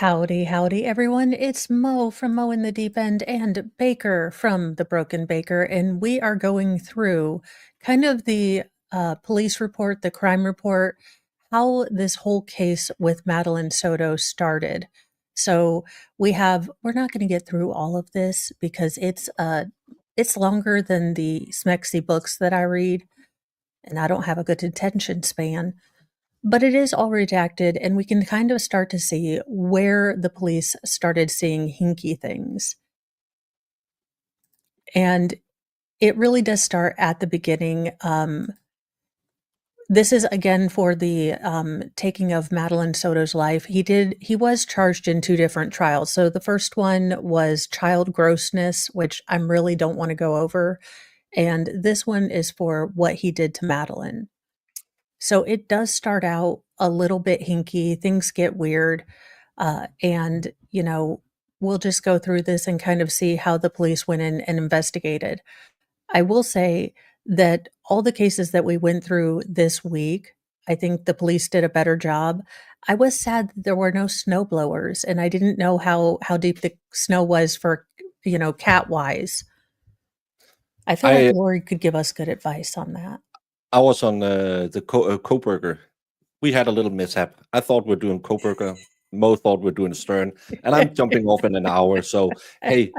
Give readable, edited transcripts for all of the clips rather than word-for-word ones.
Howdy, howdy, everyone. It's Mo from Mo in the Deep End and Baker from The Broken Baker, and we are going through kind of the police report, the crime report, how this whole case with Madeline Soto started. So we're not going to get through all of this because it's longer than the Smexy books that I read, and I don't have a good attention span. But it is all redacted, and we can kind of start to see where the police started seeing hinky things. And it really does start at the beginning. This is again for the taking of Madeline Soto's life. He was charged in two different trials. So the first one was child grossness, which I really don't want to go over. And this one is for what he did to Madeline. So it does start out a little bit hinky, things get weird, and, we'll just go through this and kind of see how the police went in and investigated. I will say that all the cases that we went through this week, I think the police did a better job. I was sad that there were no snow blowers, and I didn't know how deep the snow was for, cat-wise. I feel like I Lori could give us good advice on that. I was on the Coburger. We had a little mishap. I thought we're doing Coburger. Mo thought we're doing Stern, and I'm jumping off in an hour. So hey,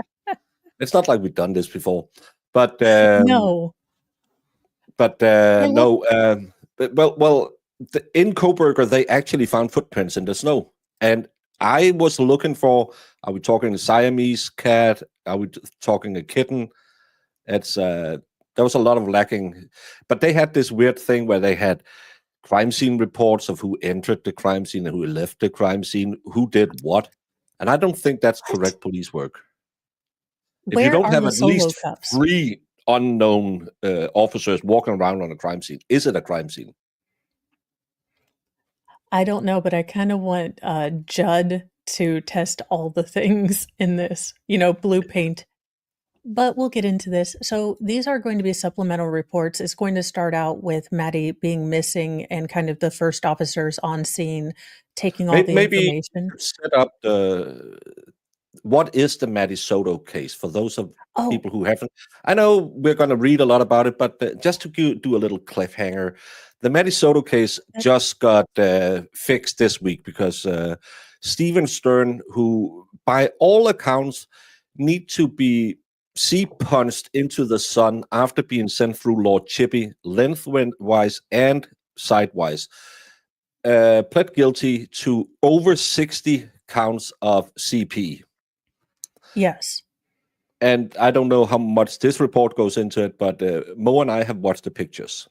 it's not like we've done this before. But No. no. In Coburger they actually found footprints in the snow, and I was looking for. Are we talking a Siamese cat? Are we talking a kitten? It's there was a lot of lacking, but they had this weird thing where they had crime scene reports of who entered the crime scene and who left the crime scene, who did what, and I don't think that's What? correct police work. If you Where don't are have the at solo least cups? three unknown officers walking around on a crime scene, is it a crime scene? I don't know, but I kind of want Judd to test all the things in this, blue paint. But we'll get into this. So these are going to be supplemental reports. It's going to start out with Maddie being missing and kind of the first officers on scene taking all the Maybe information. set up the what is the Maddie Soto case for those of Oh, people who haven't. I know we're going to read a lot about it, but just to do a little cliffhanger, the Maddie Soto case just got fixed this week because Stephan Stern, who by all accounts need to be punched into the sun after being sent through Lord Chippy lengthwise and sidewise, pled guilty to over 60 counts of CP. yes. And I don't know how much this report goes into it, but Mo and I have watched the pictures.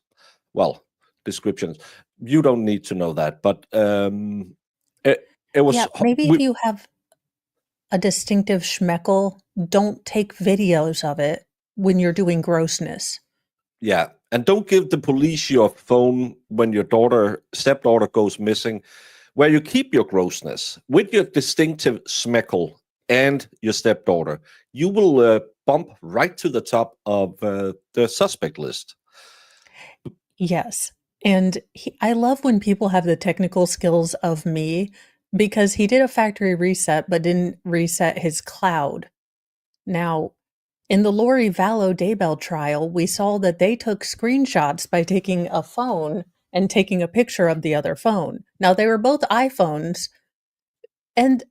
Well, descriptions. You don't need to know that, but it was. Yeah, maybe if you have a distinctive schmeckle, don't take videos of it when you're doing grossness. Yeah, and don't give the police your phone when your stepdaughter goes missing, where you keep your grossness with your distinctive schmeckle and your stepdaughter. You will bump right to the top of the suspect list. Yes. And I love when people have the technical skills of me because he did a factory reset but didn't reset his cloud. Now, in the Lori Vallow Daybell trial, we saw that they took screenshots by taking a phone and taking a picture of the other phone. Now, they were both iPhones, and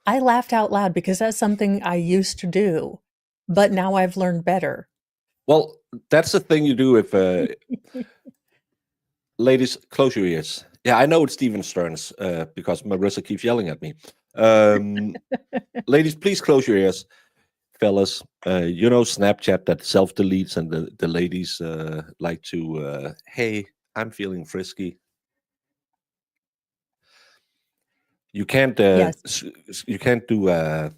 I laughed out loud because that's something I used to do, but now I've learned better. Well, that's the thing you do if ladies, close your ears. Yeah, I know it's Stephen Stern's because Marissa keeps yelling at me. Ladies, please close your ears. Fellas, Snapchat that self-deletes and the ladies like to, hey, I'm feeling frisky. You can't Yes. you can't do a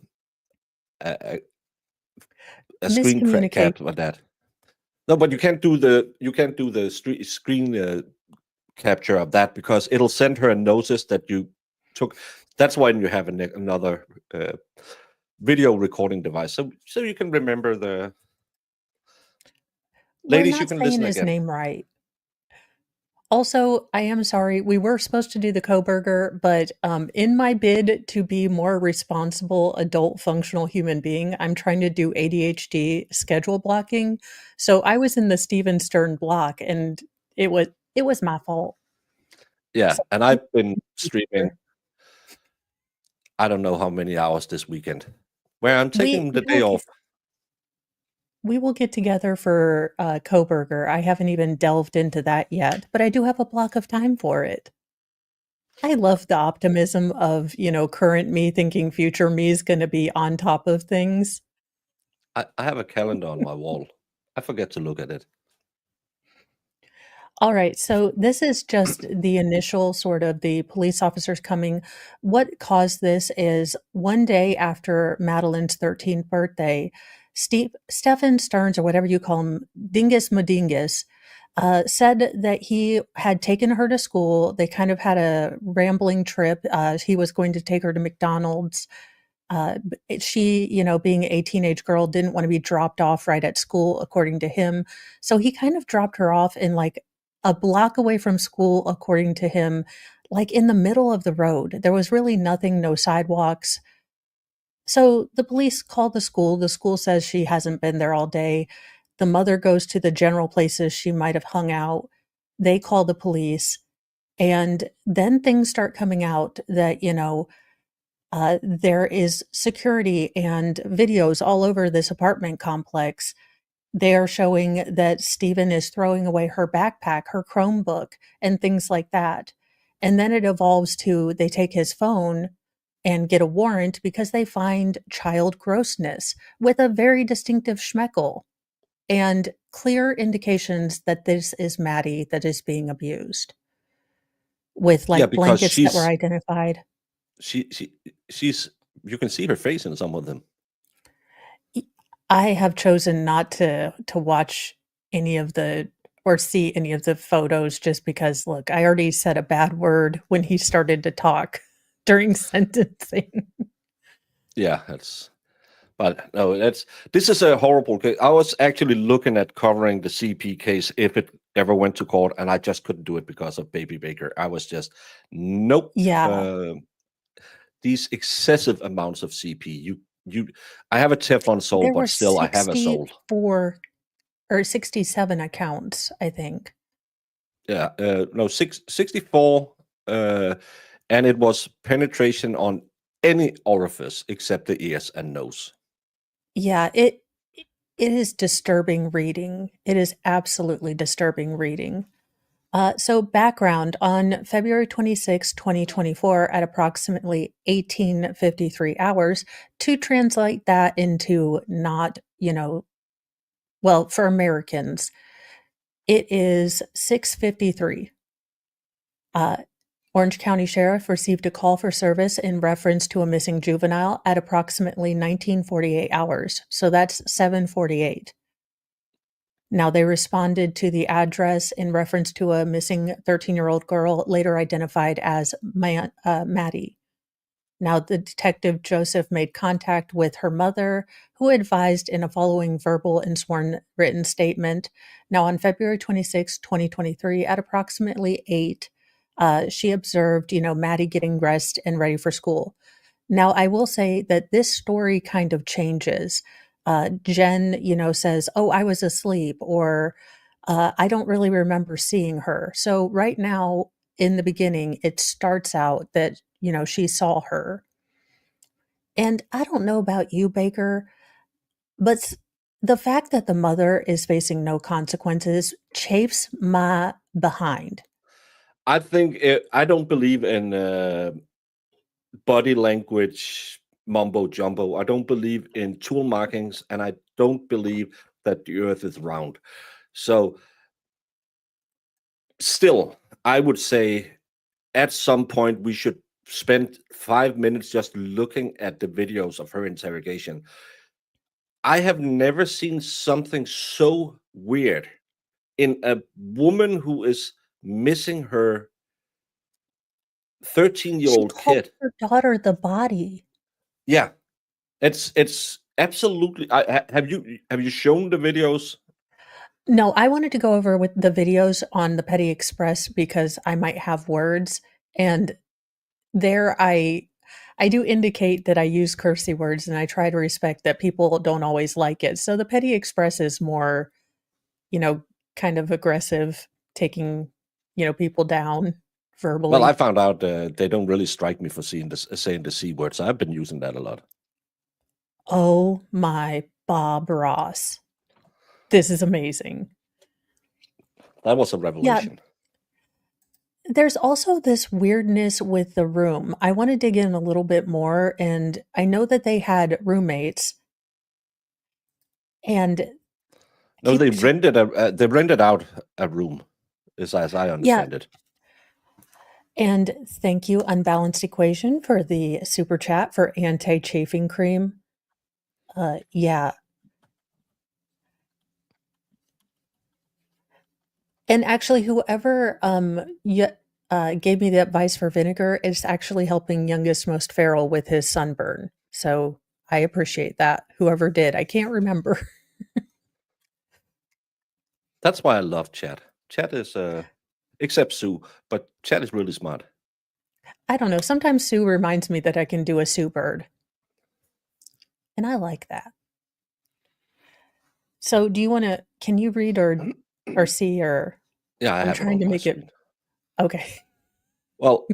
screen Miscommunication. cap like that. No, but you can't do the screen capture of that because it'll send her a notice that you took. That's when you have another video recording device, so you can remember the. We're Ladies, you not can saying listen his again. name right. Also, I am sorry, we were supposed to do the Coburger, but, in my bid to be more responsible adult functional human being, I'm trying to do ADHD schedule blocking. So I was in the Stephen Stern block, and it was it was my fault. Yeah, So and I've been streaming I don't know how many hours this weekend, where I'm we taking the we day will get off. we will get together for, Coburger. I haven't even delved into that yet, but I do have a block of time for it. I love the optimism of, current me thinking future me is gonna be on top of things. I have a calendar on my wall. I forget to look at it. All right, so this is just the initial sort of the police officers coming. What caused this is one day after Madeline's 13th birthday, Stephan Stearns, or whatever you call him, Dingus Madingus, said that he had taken her to school. They kind of had a rambling trip. He was going to take her to McDonald's. She, being a teenage girl, didn't want to be dropped off right at school, according to him. So he kind of dropped her off in like a block away from school, according to him, like in the middle of the road. There was really nothing, no sidewalks. So the police call the school. The school says she hasn't been there all day. The mother goes to the general places she might have hung out. They call the police. And then things start coming out that, there is security and videos all over this apartment complex. They are showing that Stephen is throwing away her backpack, her Chromebook, and things like that. And then it evolves to they take his phone and get a warrant because they find child grossness with a very distinctive schmeckle and clear indications that this is Maddie that is being abused with Yeah, like because blankets that were identified. she she she's you can see her face in some of them. E I have chosen not to watch any of the or see any of the photos just because, look, I already said a bad word when he started to talk during sentencing. Yeah, that's but no, that's this is a horrible case. I was actually looking at covering the CP case if it ever went to court, and I just couldn't do it because of Baby Baker. I was just nope. Yeah, Uh, these excessive amounts of CP. You. I have a Teflon soul, there were but still, I have a soul. 64 or 67 accounts, I think. Yeah, no, 64, uh, and it was penetration on any orifice except the ears and nose. Yeah, it is disturbing reading. It is absolutely disturbing reading. So background on February 26, 2024 at approximately 18:53 hours to translate that into not, well, for Americans, it is 6:53. Uh, Orange County Sheriff received a call for service in reference to a missing juvenile at approximately 19:48 hours. So that's 7:48. Now, they responded to the address in reference to a missing 13-year-old girl, later identified as Maddie. Now, the detective Joseph made contact with her mother, who advised in a following verbal and sworn written statement. Now, on February 26, 2023, at approximately 8, she observed, Maddie getting dressed and ready for school. Now, I will say that this story kind of changes. Jen, says, "Oh, I was asleep," or "I don't really remember seeing her." So right now, in the beginning, it starts out that she saw her, and I don't know about you, Baker, but the fact that the mother is facing no consequences chafes my behind. I don't believe in body language mumbo jumbo. I don't believe in tool markings, and I don't believe that the Earth is round. So, still, I would say at some point we should spend 5 minutes just looking at the videos of her interrogation. I have never seen something so weird in a woman who is missing her 13-year-old She old called kid. her daughter the body. Yeah, it's absolutely. Have you shown the videos? No, I wanted to go over with the videos on the Petty Express because I might have words, and there I do indicate that I use cursey words, and I try to respect that people don't always like it. So the Petty Express is more, you know, kind of aggressive, taking, people down Well, I verbally. found out they don't really strike me for saying the C word, so I've been using that a lot. Oh my Bob Ross. This is amazing. That was a Yeah, revelation. there's also this weirdness with the room. I want to dig in a little bit more, and I know that they had roommates and No, keep they rented out a room, as I yeah, understand it. and thank you Unbalanced Equation for the super chat for anti-chafing cream. Yeah. And actually whoever gave me the advice for vinegar is actually helping youngest most feral with his sunburn. So I appreciate that. Whoever did, I can't remember. That's why I love chat. Chat is except Sue, but chat is really smart. I don't know. Sometimes Sue reminds me that I can do a Sue bird, and I like that. So, do you want to? Can you read or see or? Yeah, I I'm have it trying on to my make it screen. okay. Well,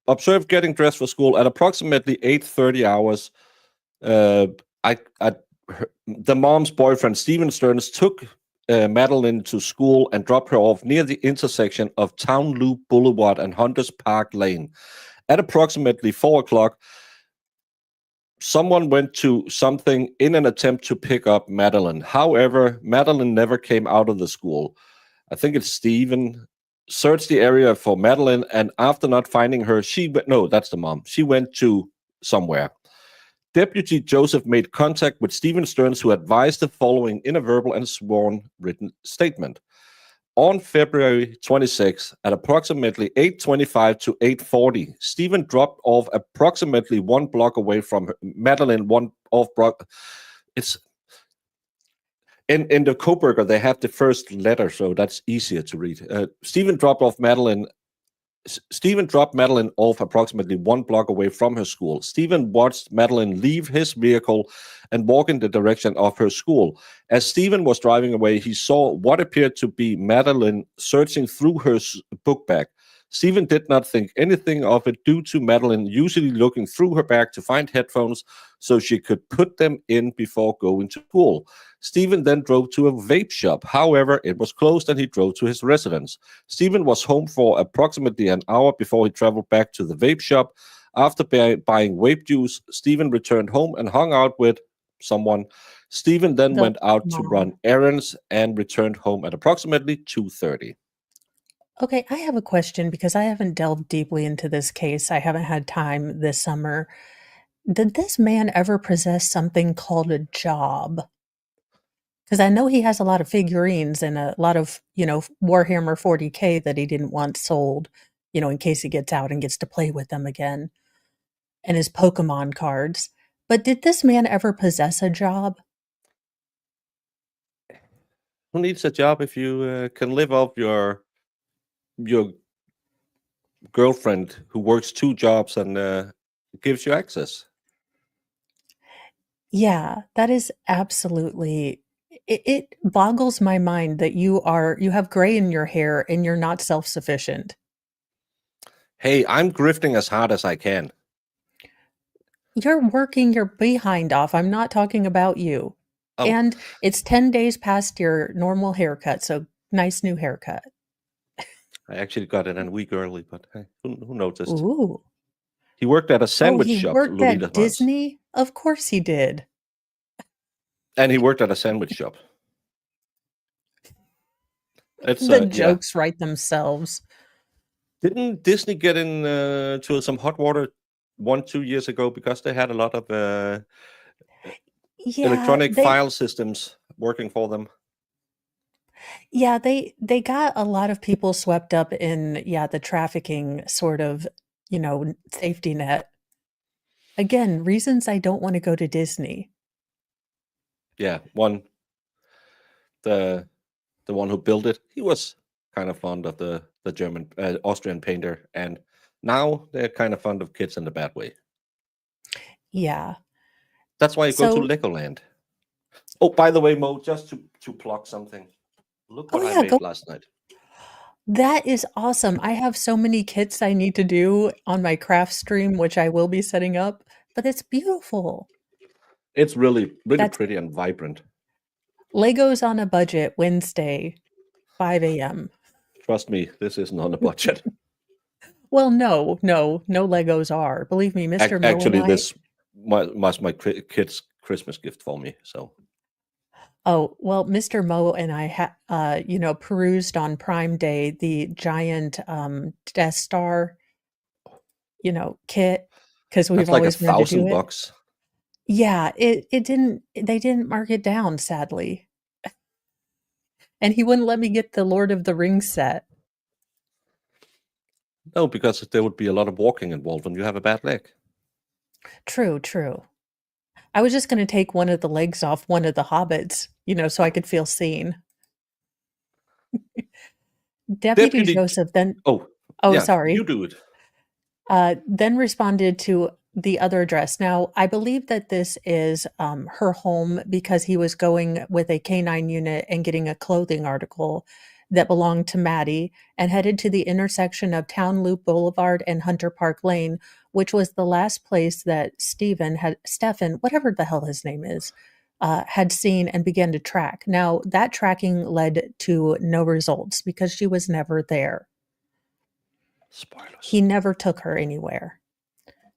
observe getting dressed for school at approximately 8:30 hours. Uh, I the mom's boyfriend Stephan Stearns took Madeline to school and dropped her off near the intersection of Town Loop Boulevard and Hunters Park Lane. At approximately 4 o'clock, someone went to something in an attempt to pick up Madeline. However, Madeline never came out of the school. I think it's Stephen searched the area for Madeline, and after not finding her, she went. No, that's the mom. She went to somewhere. Deputy Joseph made contact with Stephen Stearns, who advised the following in a verbal and sworn written statement. On February 26th, at approximately 8:25 to 8:40, Stephen dropped off approximately 1 block away from her, Madeline. One off block. It's in the Coburger. They have the first letter, so that's easier to read. Stephen dropped Madeline off approximately 1 block away from her school. Stephen watched Madeline leave his vehicle and walk in the direction of her school. As Stephen was driving away, he saw what appeared to be Madeline searching through her book bag. Stephen did not think anything of it due to Madeline usually looking through her bag to find headphones so she could put them in before going to school. Stephen then drove to a vape shop. However, it was closed and he drove to his residence. Stephen was home for approximately an hour before he traveled back to the vape shop. After buying vape juice, Stephen returned home and hung out with someone. Stephen then The went out to run mom. errands and returned home at approximately 2:30. Okay, I have a question because I haven't delved deeply into this case. I haven't had time this summer. Did this man ever possess something called a job? Because I know he has a lot of figurines and a lot of, Warhammer 40K that he didn't want sold, in case he gets out and gets to play with them again, and his Pokemon cards. But did this man ever possess a job? Who needs a job if you can live off your girlfriend who works 2 jobs and gives you access? Yeah, that is absolutely it boggles my mind that you have gray in your hair and you're not self-sufficient. Hey, I'm grifting as hard as I can. You're working your behind off. I'm not talking about you. Oh, And it's 10 days past your normal haircut, so nice new haircut. I actually got it a week early, but hey, who noticed? Ooh. He worked at a Oh, sandwich he shop, worked Lolita at once, Disney? Of course he did. and he worked at a sandwich shop. It's The yeah. jokes write themselves. Didn't Disney get in to some hot water 1 2 years ago because they had a lot of Yeah, electronic they file systems working for them? Yeah, they got a lot of people swept up in, yeah, the trafficking sort of, safety net. Again, reasons I don't wanna go to Disney. Yeah, the one who built it, he was kind of fond of the German Austrian painter, and now they're kind of fond of kids in the bad way. Yeah. That's why you go to So, Legoland. Oh, by the way, Mo, just to plug something. Look oh what I yeah, go. made last night. That is awesome. I have so many kits I need to do on my craft stream, which I will be setting up, but it's beautiful. It's really, really That's pretty and vibrant. Legos on a budget, Wednesday, 5 a.m. Trust me, this isn't on a budget. Well, no Legos are. Believe me, Mr. Mo and Actually, I. this was my kid's Christmas gift for me. So Oh, well, Mr. Mo and I perused on Prime Day the giant Death Star, kit because we've that's like a always wanted to do thousand it. bucks. Yeah, it didn't they didn't mark it down, sadly. And he wouldn't let me get the Lord of the Rings set. No, because there would be a lot of walking involved when you have a bad leg. True, true. I was just gonna take one of the legs off one of the hobbits, so I could feel seen. Deputy Deputy. Joseph then Oh, oh, yeah, you sorry. do it. Then responded to the other address. Now, I believe that this is her home because he was going with a canine unit and getting a clothing article that belonged to Maddie and headed to the intersection of Town Loop Boulevard and Hunter Park Lane, which was the last place that Stephan, whatever the hell his name is, had seen and began to track. Now, that tracking led to no results because she was never there. Spoilers. He never took her anywhere.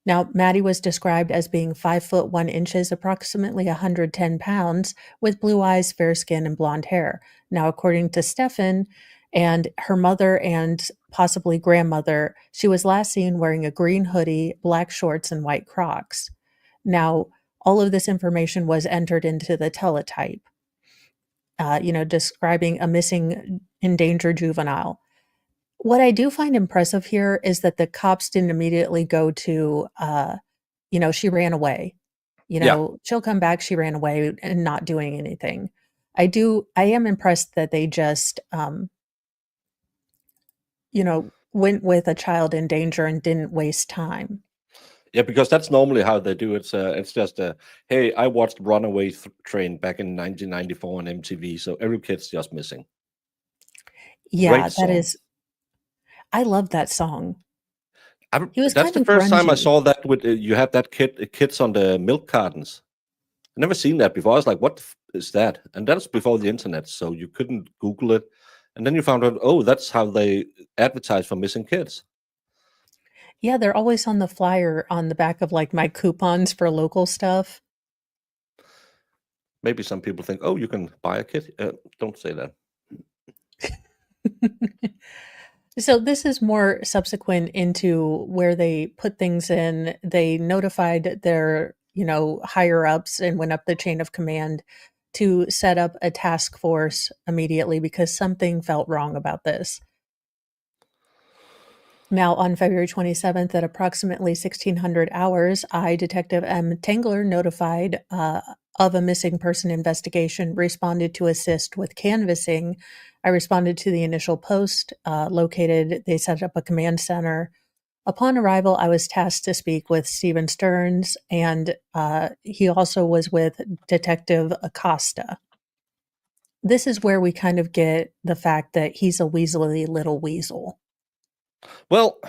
Now, Maddie was described as being 5'1", approximately 110 pounds, with blue eyes, fair skin, and blonde hair. Now, according to Stephan and her mother and possibly grandmother, she was last seen wearing a green hoodie, black shorts, and white Crocs. Now, all of this information was entered into the teletype, describing a missing endangered juvenile. What I do find impressive here is that the cops didn't immediately go to, she ran away. Yeah. She'll come back, she ran away and not doing anything. I am impressed that they just, went with a child in danger and didn't waste time. Yeah, because that's normally how they do it. It's just, hey, I watched Runaway Train back in 1994 on MTV, so every kid's just missing. Yeah, Great song. I love that song. He was That's kind the of first time I grungy. saw that with you had that kids on the milk cartons. I never seen that before. I was like, what is that? And that's before the internet, so you couldn't Google it. And then you found out, oh, that's how they advertise for missing kids. Yeah, they're always on the flyer on the back of like my coupons for local stuff. Maybe some people think, oh, you can buy a kid. Don't say that. So this is more subsequent into where they put things in. They notified their, higher ups and went up the chain of command to set up a task force immediately because something felt wrong about this. Now, on February 27th at approximately 1600 hours, I, Detective M. Tangler, notified of a missing person investigation, responded to assist with canvassing. I responded to the initial post located. They set up a command center. Upon arrival, I was tasked to speak with Stephan Stearns, and he also was with Detective Acosta. This is where we kind of get the fact that he's a weaselly little weasel. Well,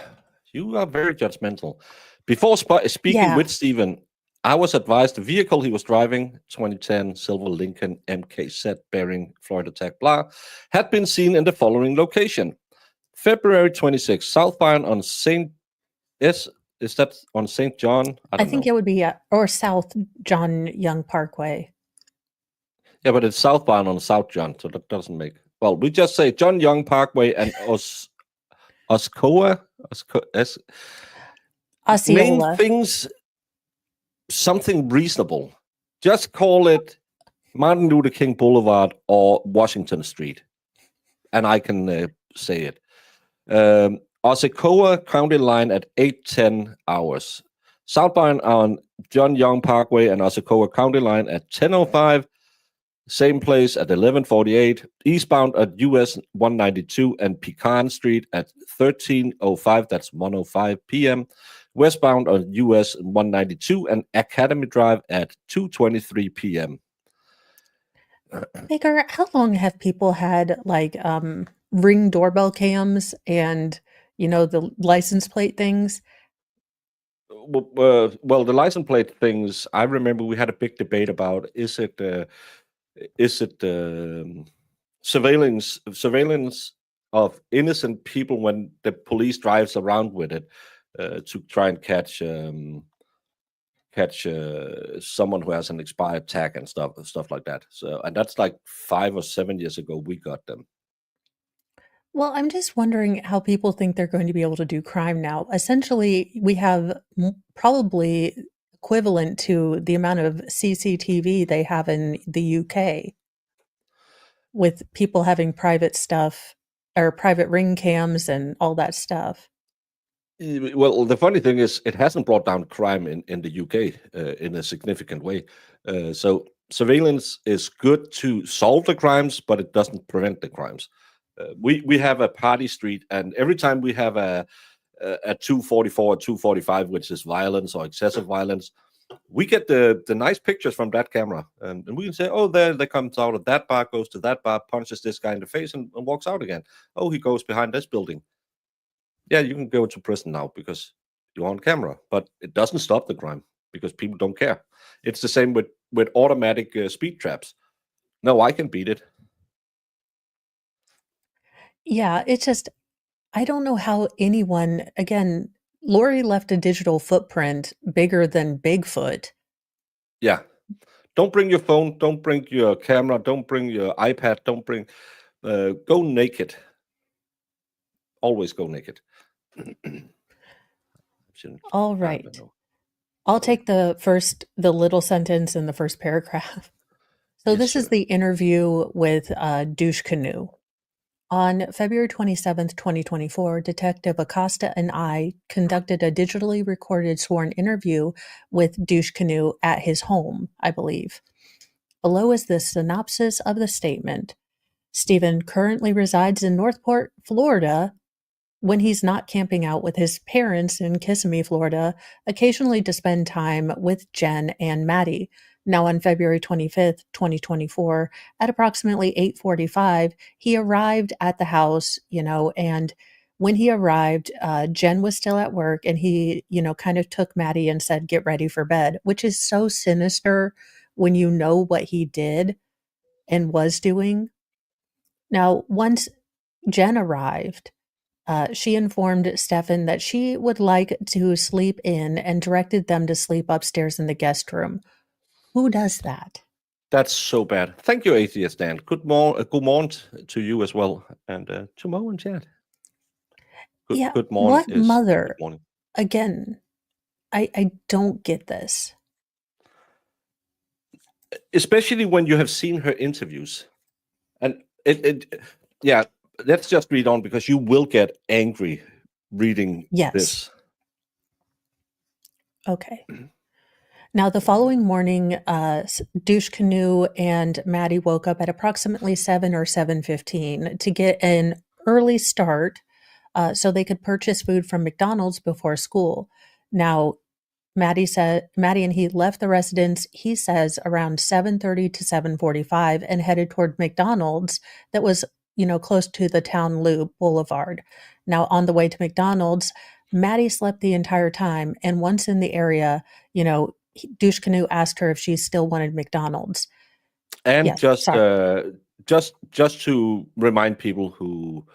you are very judgmental. Before speaking Yeah, with Stephan, I was advised the vehicle he was driving, 2010 silver Lincoln MKZ bearing Florida Tech blah, had been seen in the following location. February 26, southbound on St. Is that on St. John? I I don't think know. it would be or South John Young Parkway. Yeah, but it's southbound on South John, so that doesn't make. Well, we just say John Young Parkway and Oscoa. Name Osceola. things something reasonable. Just call it Martin Luther King Boulevard or Washington Street, and I can say it. Osceola County Line at 8:10 hours. Southbound on John Young Parkway and Osceola County Line at 10:05. Same place at 11:48. Eastbound at US 192 and Pecan Street at 13:05. That's 1:05 p.m. Westbound on US 192 and Academy Drive at 2:23 p.m. Baker, how long have people had like Ring doorbell cams and the license plate things? Well, the license plate things. I remember we had a big debate about is it surveillance of innocent people when the police drives around with it to try and catch someone who has an expired tag and stuff like that. So, and that's like 5 or 7 years ago we got them. Well, I'm just wondering how people think they're going to be able to do crime now. Essentially, we have probably equivalent to the amount of CCTV they have in the UK with people having private stuff or private ring cams and all that stuff. Well, the funny thing is, it hasn't brought down crime in the UK in a significant way. So surveillance is good to solve the crimes, but it doesn't prevent the crimes. We have a party street, and every time we have a 244 or 245, which is violence or excessive violence, we get the nice pictures from that camera, and we can say, oh, there they comes out of that bar, goes to that bar, punches this guy in the face, and walks out again. Oh, he goes behind this building. Yeah, you can go to prison now because you're on camera, but it doesn't stop the crime because people don't care. It's the same with automatic speed traps. No, I can beat it. Yeah, it's just I don't know how anyone again, Lori left a digital footprint bigger than Bigfoot. Yeah, don't bring your phone, don't bring your camera, don't bring your iPad, don't bring. Go naked. Always go naked. Shouldn't. All I don't right. know. I'll Sorry. take the little sentence in the first paragraph. So Yes, this is sir. the interview with Douche Canoe. On February 27th, 2024, Detective Acosta and I conducted a digitally recorded sworn interview with Douche Canoe at his home, I believe. Below is the synopsis of the statement. Stephen currently resides in Northport, Florida, when he's not camping out with his parents in Kissimmee, Florida, occasionally to spend time with Jen and Maddie. Now on February 25th, 2024, at approximately 8:45, he arrived at the house, and when he arrived, Jen was still at work and he, kind of took Maddie and said, "Get ready for bed," which is so sinister when you know what he did and was doing. Now, once Jen arrived, she informed Stephan that she would like to sleep in and directed them to sleep upstairs in the guest room. Who does that? That's so bad. Thank you, Atheist Dan. Good morning to you as well, and to Mo and Chad. Yeah, Good morning what is good mother? morning. Again, I don't get this. Especially when you have seen her interviews, and yeah. Let's just read on because you will get angry reading Yes. this. Okay. Now, the following morning, Douche Canoe and Maddie woke up at approximately 7 or 7:15 to get an early start so they could purchase food from McDonald's before school. Now, Maddie and he left the residence, he says, around 7:30 to 7:45 and headed toward McDonald's that was, close to the town loop boulevard. Now, on the way to McDonald's, Maddie slept the entire time, and once in the area, Douche Canoe asked her if she still wanted McDonald's. And Yes, sorry. just to remind people who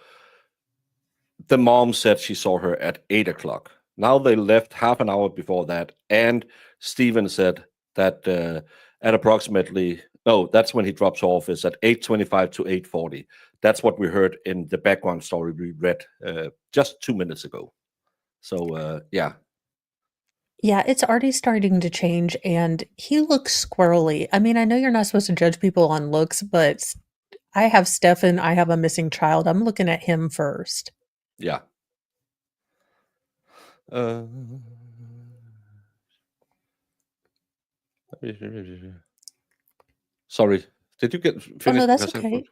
the mom said she saw her at 8 o'clock. Now they left half an hour before that, and Stephen said that at approximately no, that's when he drops off. Is at 8:25 to 8:40. That's what we heard in the background story we read just 2 minutes ago. So yeah, Yeah, it's already starting to change, and he looks squirrely. I mean, I know you're not supposed to judge people on looks, but I have Stefan, I have a missing child. I'm looking at him first. yeah. Uh, Sorry, Did you get Oh, no, finished? that's Because okay.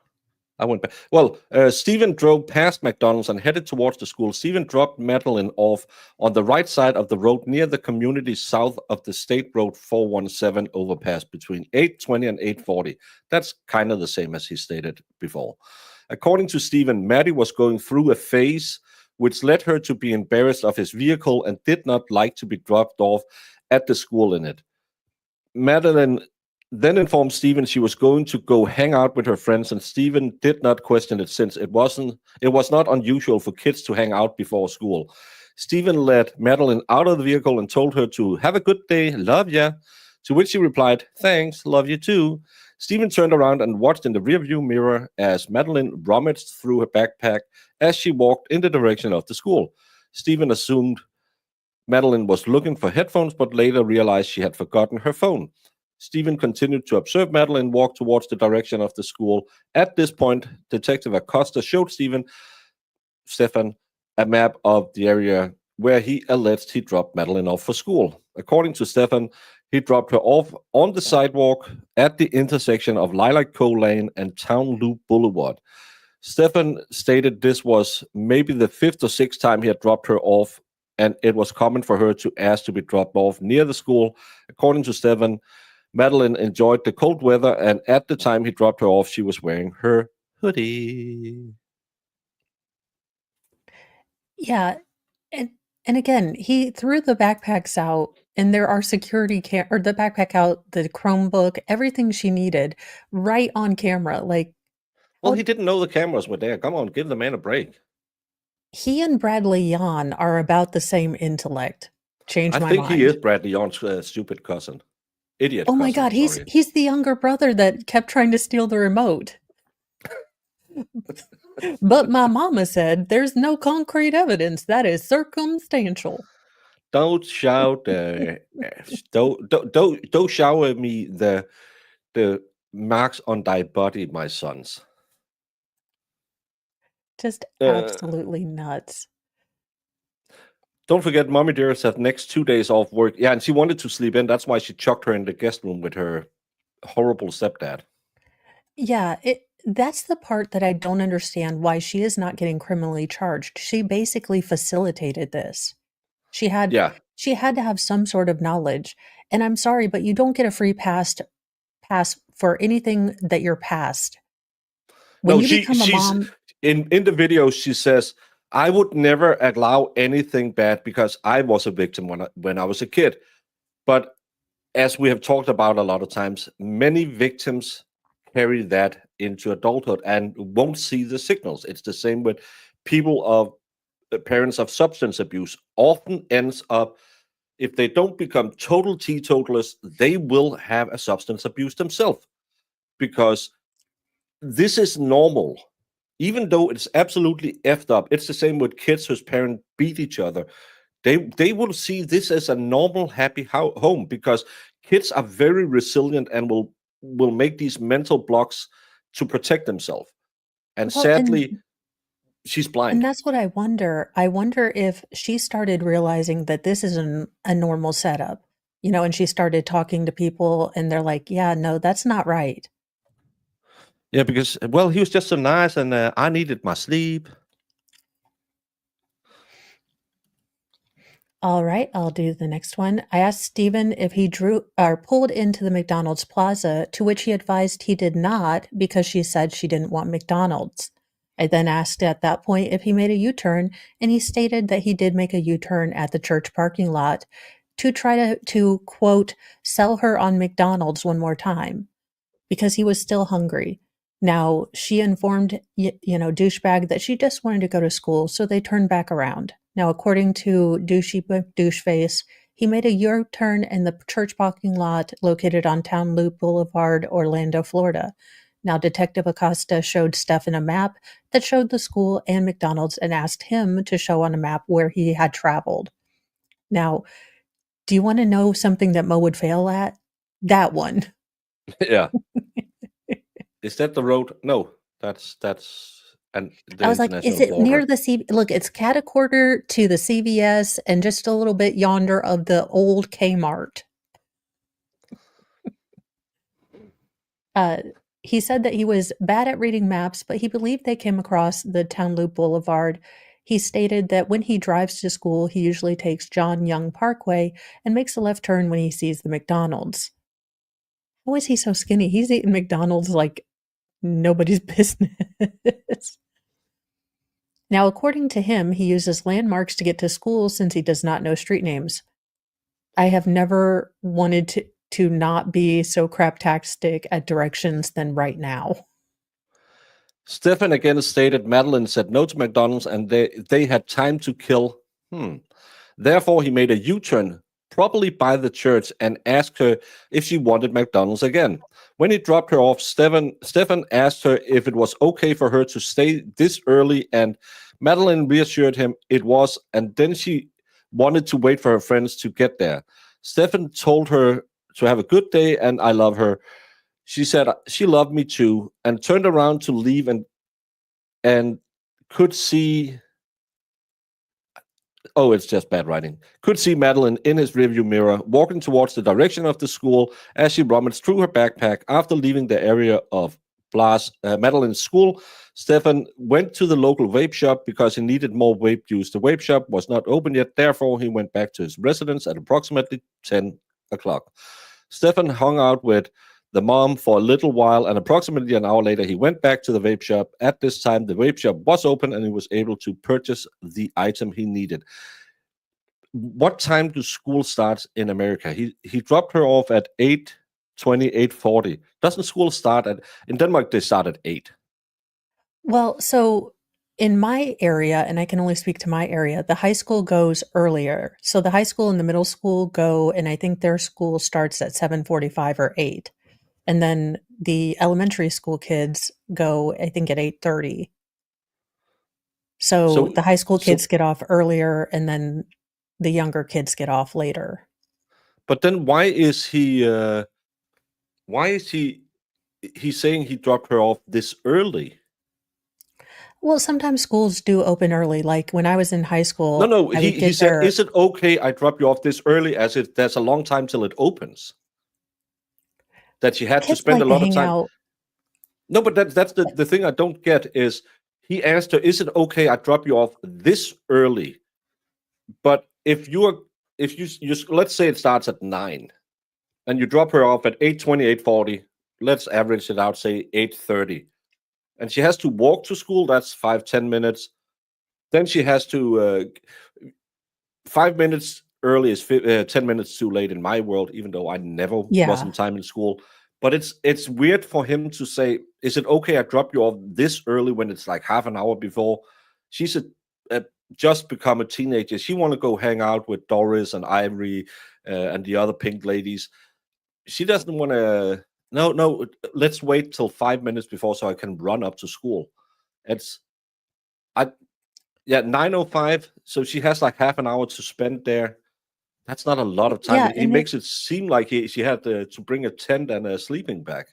I went back. Well, Stephen drove past McDonald's and headed towards the school. Stephen dropped Madeline off on the right side of the road near the community south of the State Road 417 overpass between 8:20 and 8:40. That's kind of the same as he stated before. According to Stephen, Maddie was going through a phase which led her to be embarrassed of his vehicle and did not like to be dropped off at the school in it. Madeline then informed Stephen she was going to go hang out with her friends, and Stephen did not question it since it was not unusual for kids to hang out before school. Stephen let Madeline out of the vehicle and told her to have a good day, love ya. To which she replied, thanks, love you too. Stephen turned around and watched in the rearview mirror as Madeline rummaged through her backpack as she walked in the direction of the school. Stephen assumed Madeline was looking for headphones, but later realized she had forgotten her phone. Stephen continued to observe Madeline walk towards the direction of the school. At this point, Detective Acosta showed Stephan a map of the area where he alleged he dropped Madeline off for school. According to Stephan, he dropped her off on the sidewalk at the intersection of Lilac Cove Lane and Town Loop Boulevard. Stephan stated this was maybe the fifth or sixth time he had dropped her off, and it was common for her to ask to be dropped off near the school. According to Stephan, Madeline enjoyed the cold weather, and at the time he dropped her off, she was wearing her hoodie. Yeah, and and again, he threw the backpacks out, and there are security or the backpack out, the Chromebook, everything she needed, right on camera. Like, Well, how he didn't know the cameras were there. Come on, give the man a break. he and Bradley Yon are about the same intellect. Change I my think he is mind. Bradley Young's stupid cousin. Idiot Oh my cousin, God, he's sorry. he's the younger brother that kept trying to steal the remote. But my mama said there's no concrete evidence. That is circumstantial. Don't shout. Don't shower me the marks on thy body, my sons. Just Uh, absolutely nuts. don't forget, Mommy Dearest had next 2 days off work. Yeah, and she wanted to sleep in. That's why she chucked her in the guest room with her horrible stepdad. Yeah, that's the part that I don't understand why she is not getting criminally charged. She basically facilitated this. She had Yeah. she had to have some sort of knowledge. And I'm sorry, but you don't get a free pass for anything that you're past. When No, you become a she's mom, in the video. She says, "I would never allow anything bad because I was a victim when I was a kid." But as we have talked about a lot of times, many victims carry that into adulthood and won't see the signals. It's the same with people of parents of substance abuse. Often ends up, if they don't become total teetotalers, they will have a substance abuse themselves because this is normal. Even though it's absolutely effed up, it's the same with kids whose parents beat each other. They will see this as a normal, happy home because kids are very resilient and will make these mental blocks to protect themselves. And well, sadly, she's and blind. that's what I wonder. I wonder if she started realizing that this is a normal setup, and she started talking to people and they're like, "Yeah, no, that's not right." Yeah, because well, he was just so nice, and I needed my sleep. All right, I'll do the next one. I asked Stephen if he drew or pulled into the McDonald's plaza, to which he advised he did not because she said she didn't want McDonald's. I then asked at that point if he made a U-turn, and he stated that he did make a U-turn at the church parking lot to try to quote, sell her on McDonald's one more time because he was still hungry. Now, she informed, douchebag that she just wanted to go to school, so they turned back around. Now, according to Doucheface, he made a U-turn in the church parking lot located on Town Loop Boulevard, Orlando, Florida. Now, Detective Acosta showed Stephan a map that showed the school and McDonald's and asked him to show on a map where he had traveled. Now, do you want to know something that Mo would fail at? That one. Yeah, is that the road? No, that's and the I was like, "Is international it near border. the C?" Look, it's catty-corner to the CVS and just a little bit yonder of the old Kmart. Uh, He said that he was bad at reading maps, but he believed they came across the Town Loop Boulevard. He stated that when he drives to school, he usually takes John Young Parkway and makes a left turn when he sees the McDonald's. How is he so skinny? He's eating McDonald's like nobody's business. Now, according to him, he uses landmarks to get to school since he does not know street names. I have never wanted to not be so craptastic at directions than right now. Stephan again stated Madeline said no to McDonald's and they had time to kill. Therefore, he made a U-turn, probably by the church, and asked her if she wanted McDonald's again. When he dropped her off, Stephan asked her if it was okay for her to stay this early, and Madeline reassured him it was, and then she wanted to wait for her friends to get there. Stephan told her to have a good day and I love her. She said she loved me too, and turned around to leave and could see. Oh, it's just bad writing. Could see Madeline in his rearview mirror walking towards the direction of the school as she rummaged through her backpack. After leaving the area of Madeline's school, Stephan went to the local vape shop because he needed more vape juice. The vape shop was not open yet, therefore, he went back to his residence at approximately 10 o'clock. Stephan hung out with the mom for a little while, and approximately an hour later, he went back to the vape shop. At this time, the vape shop was open, and he was able to purchase the item he needed. What time do school start in America? He dropped her off at 8:20, 8:40. Doesn't school start at in Denmark? They start at 8. Well, so in my area, and I can only speak to my area, the high school goes earlier. So the high school and the middle school go, and I think their school starts at 7:45 or 8. And then the elementary school kids go, I think, at 8:30. So So the high school so, kids get off earlier, and then the younger kids get off later. but then why is he? Why is he's saying he dropped her off this early? Well, sometimes schools do open early. Like when I was in high No, school, no. I would He get said, there. "Is it okay I drop you off this early? As it there's a long time till it opens. That she had to Kids spend a like to lot of hang time." out. No, but that's the thing I don't get is he asked her, "Is it okay I drop you off this early?" But if you let's say it starts at 9 and you drop her off at 8:20, 8:40, let's average it out, say 8:30, and she has to walk to school. That's 5-10 minutes. Then she has to 5 minutes early is 10 minutes too late in my world, even though I never was Yeah. in time in school. But it's weird for him to say, "Is it okay I drop you off this early when it's like half an hour before?" She's a just become a teenager. She want to go hang out with Doris and Ivory and the other pink ladies. She doesn't want to. No, no. Let's wait till 5 minutes before so I can run up to school. It's I Yeah, 9:05. So she has like half an hour to spend there. That's not a lot of time. Yeah, He and it makes it seem like she had to bring a tent and a sleeping bag.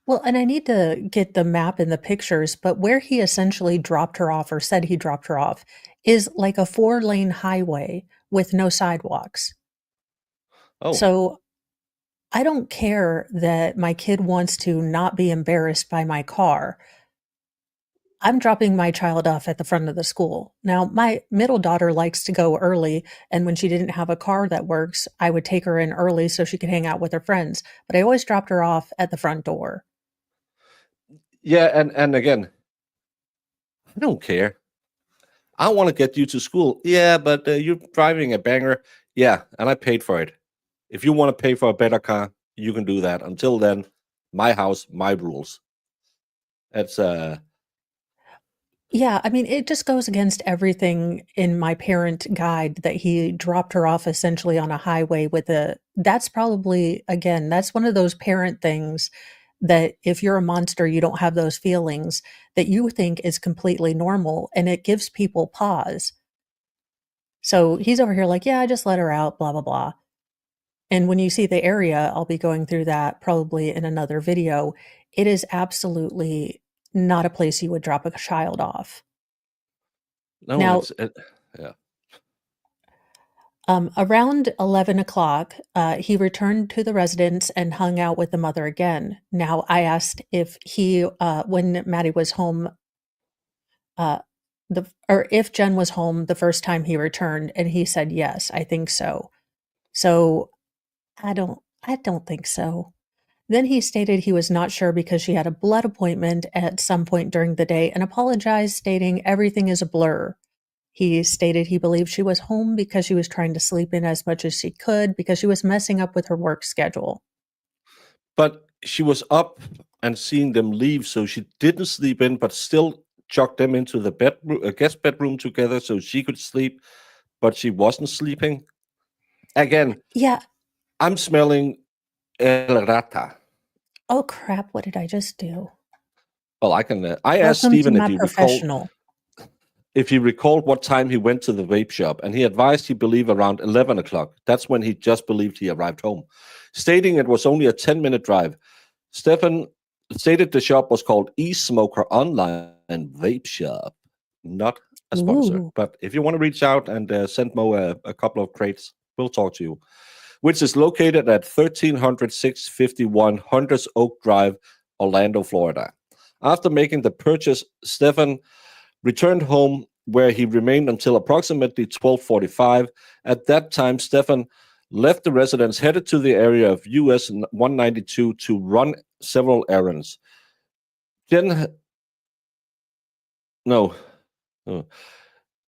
well, and I need to get the map and the pictures, but where he essentially dropped her off or said he dropped her off is like a 4-lane highway with no sidewalks. Oh, So I don't care that my kid wants to not be embarrassed by my car. I'm dropping my child off at the front of the school. Now, my middle daughter likes to go early, and when she didn't have a car that works, I would take her in early so she could hang out with her friends, but I always dropped her off at the front door. yeah, and again, I don't care. I want to get you to school. Yeah, but you're driving a banger. Yeah, and I paid for it. If you want to pay for a better car, you can do that. Until then, my house, my rules. That's Yeah, I mean, it just goes against everything in my parent guide that he dropped her off essentially on a highway with a that's probably again, that's one of those parent things that if you're a monster, you don't have those feelings that you think is completely normal, and it gives people pause. So he's over here like, "Yeah, I just let her out, blah, blah, blah." And when you see the area, I'll be going through that probably in another video. It is absolutely not a place you would drop a child off. no, Now, yeah. Around 11 o'clock, he returned to the residence and hung out with the mother again. Now, I asked if when Maddie was home, uh, or if Jen was home the first time he returned, and he said yes, I think so. So I don't think so. Then he stated he was not sure because she had a blood appointment at some point during the day and apologized, stating everything is a blur. He stated he believed she was home because she was trying to sleep in as much as she could because she was messing up with her work schedule. But she was up and seeing them leave, so she didn't sleep in, but still chucked them into the bedroom, guest bedroom together, so she could sleep, but she wasn't sleeping. Again, Yeah. I'm smelling El Rata. Oh crap, what did I just do? Well, I can. I asked Welcome to Stephen my professional. if he recalled what time he went to the vape shop, and he advised he believed around 11 o'clock. That's when he just believed he arrived home, stating it was only a 10-minute drive. Stephan stated the shop was called E-Smoker Online Vape Shop, not a sponsor. Ooh. But if you want to reach out and send Mo a couple of crates, we'll talk to you. Which is located at 1300 651 Hunters Oak Drive, Orlando, Florida. After making the purchase, Stephan returned home where he remained until approximately 12:45. At that time, Stephan left the residence, headed to the area of US 192 to run several errands. Jen, no,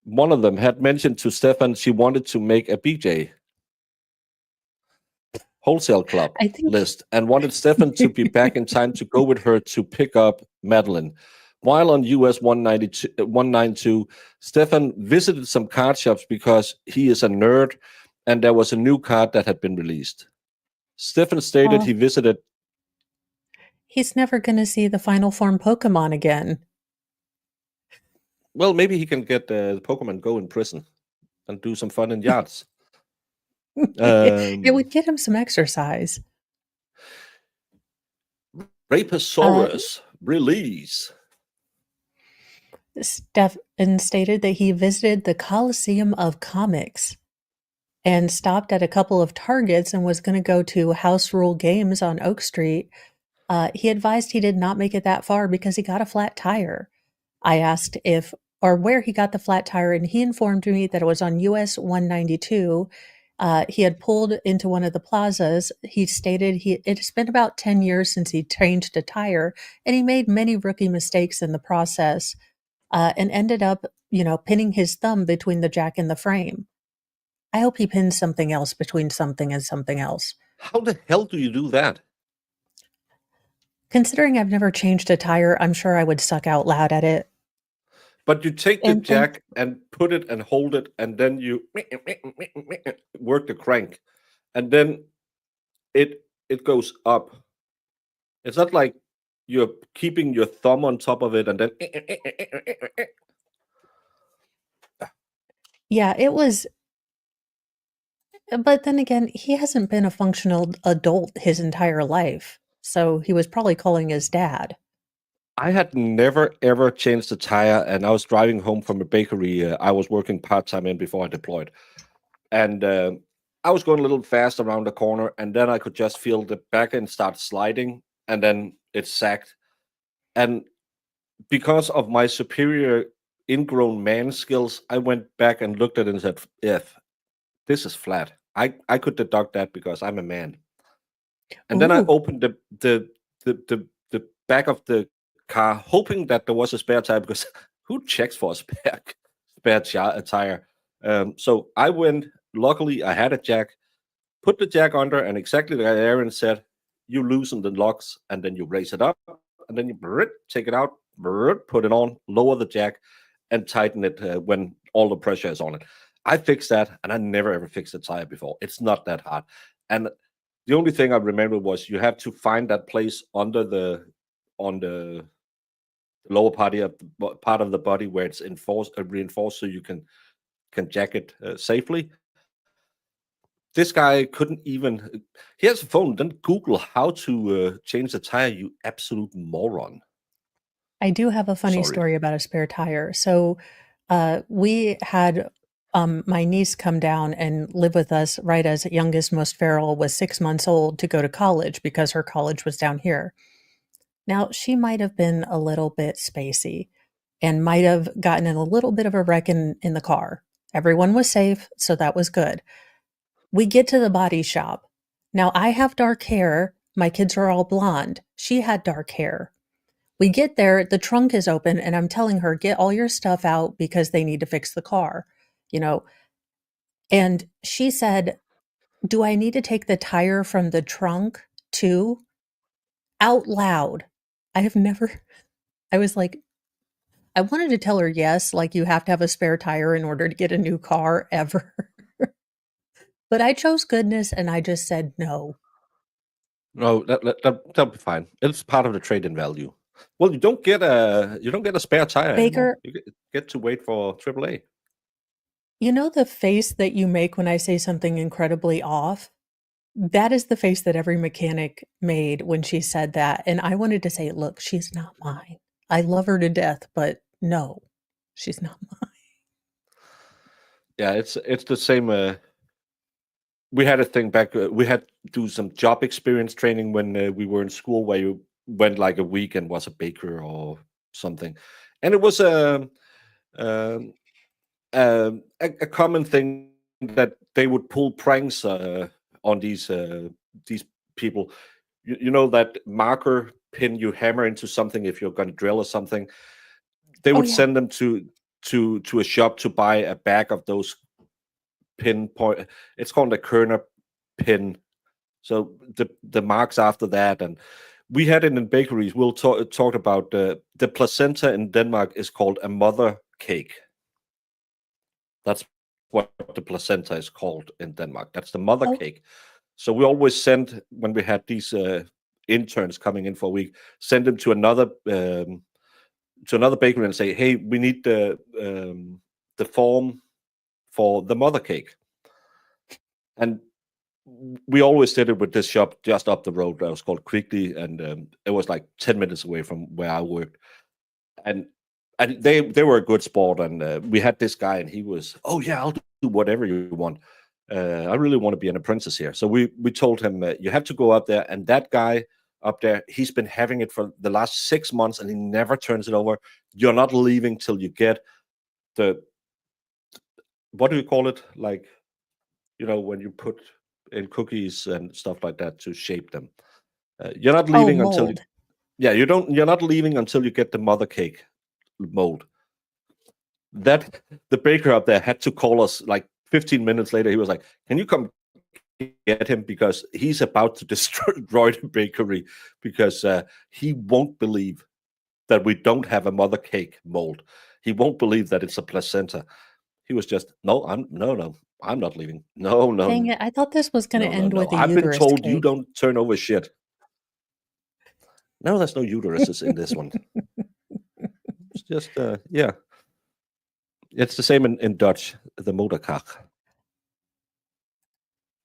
one of them had mentioned to Stephan she wanted to make a BJ wholesale club I think list and wanted Stephan to be back in time to go with her to pick up Madeline. While on US 192, Stephan visited some card shops because he is a nerd and there was a new card that had been released. Stephan stated oh, he visited, he's never gonna see the final form Pokemon again. well, maybe he can get Pokemon Go in prison and do some fun in yards. It Um, would get him some exercise. Uh, Raposaurus release. Stefan stated that he visited the Coliseum of Comics and stopped at a couple of Targets and was going to go to House Rule Games on Oak Street. He advised he did not make it that far because he got a flat tire. I asked if or where he got the flat tire, and he informed me that it was on US 192. He had pulled into one of the plazas. He stated it has been about 10 years since he changed a tire, and he made many rookie mistakes in the process, and ended up, pinning his thumb between the jack and the frame. I hope he pins something else between something and something else. How the hell do you do that? Considering I've never changed a tire, I'm sure I would suck out loud at it. But you take the And thank jack and put it and hold it, and then you work the crank, and then it goes up. It's not like you're keeping your thumb on top of it and then. Yeah, it was, but then again, he hasn't been a functional adult his entire life. So he was probably calling his dad. I had never ever changed a tire, and I was driving home from a bakery I was working part time in before I deployed, and I was going a little fast around the corner, and then I could just feel the back end start sliding, and then it sagged. And because of my superior ingrown man skills, I went back and looked at it and said, "If this is flat, I could deduct that because I'm a man." And then I Ooh, opened the back of the car, hoping that there was a spare tire because who checks for a tire? So I went. Luckily, I had a jack. Put the jack under, and exactly like Aaron said, you loosen the locks, and then you raise it up, and then you take it out, put it on, lower the jack, and tighten it when all the pressure is on it. I fixed that, and I never ever fixed a tire before. It's not that hard. And the only thing I remember was you have to find that place under the on the lower part of the body where it's reinforced, so you can jack it safely. This guy couldn't even. He has a phone. Then Google how to change the tire. You absolute moron. I do have a funny Sorry. story about a spare tire. So we had my niece come down and live with us right as youngest most feral was 6 months old to go to college because her college was down here. Now, she might have been a little bit spacey and might have gotten in a little bit of a wreck in the car. Everyone was safe, so that was good. We get to the body shop. Now, I have dark hair. My kids are all blonde. She had dark hair. We get there, the trunk is open, and I'm telling her, get all your stuff out because they need to fix the car, you know. And she said, do I need to take the tire from the trunk too? Out loud. I have never, I was like, I wanted to tell her yes, like you have to have a spare tire in order to get a new car ever. But I chose goodness and I just said no. No, that'll be fine. It's part of the trade-in value. Well, you don't get a spare tire anymore. Baker, You get to wait for AAA. you know the face that you make when I say something incredibly off? That is the face that every mechanic made when she said that. And I wanted to say, look, she's not mine. I love her to death, but no, she's not mine. Yeah, it's the same. We had a thing back. We had to do some job experience training when we were in school, where you went like a week and was a baker or something, and it was um, a common thing that they would pull pranks on these people. You know that marker pin you hammer into something if you're going to drill or something. They Oh, would yeah. send them to a shop to buy a bag of those pinpoint. It's called a Kerner pin. So the marks after that, and we had it in bakeries. We'll talk about the placenta in Denmark is called a mother cake. That's what the placenta is called in Denmark. That's the mother Oh, cake. So we always send when we had these interns coming in for a week, send them to another bakery and say, "Hey, we need the form for the mother cake." And we always did it with this shop just up the road that was called Quickly, and it was like 10 minutes away from where I worked. And they were a good sport, and we had this guy, and he was, "Oh yeah, I'll do whatever you want. I really want to be an apprentice here." So we told him, "You have to go up there," and that guy up there, he's been having it for the last 6 months, and he never turns it over. You're not leaving till you get the, what do you call it? Like, when you put in cookies and stuff like that to shape them. You're not oh, leaving until mold. yeah, you're not leaving until you get the mother cake mold. That the baker up there had to call us like 15 minutes later. He was like, "Can you come get him because he's about to destroy the bakery because he won't believe that we don't have a mother cake mold. He won't believe that it's a placenta." He was just, "No, no, I'm not leaving. No, no, Dang it. I thought this was going to no, no, end no. with a I've been uterus told you cake. don't turn over shit." No, there's no uteruses in this one. It's just, yeah. It's the same in Dutch, the moederkak.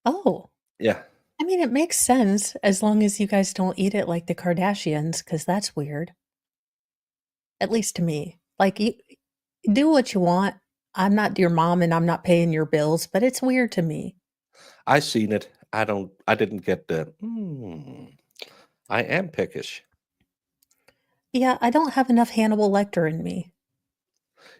Oh, Yeah. I mean, it makes sense as long as you guys don't eat it like the Kardashians, because that's weird. At least to me. Like, you do what you want. I'm not your mom and I'm not paying your bills, but it's weird to me. I seen it. I didn't get the, I am peckish. Yeah, I don't have enough Hannibal Lecter in me.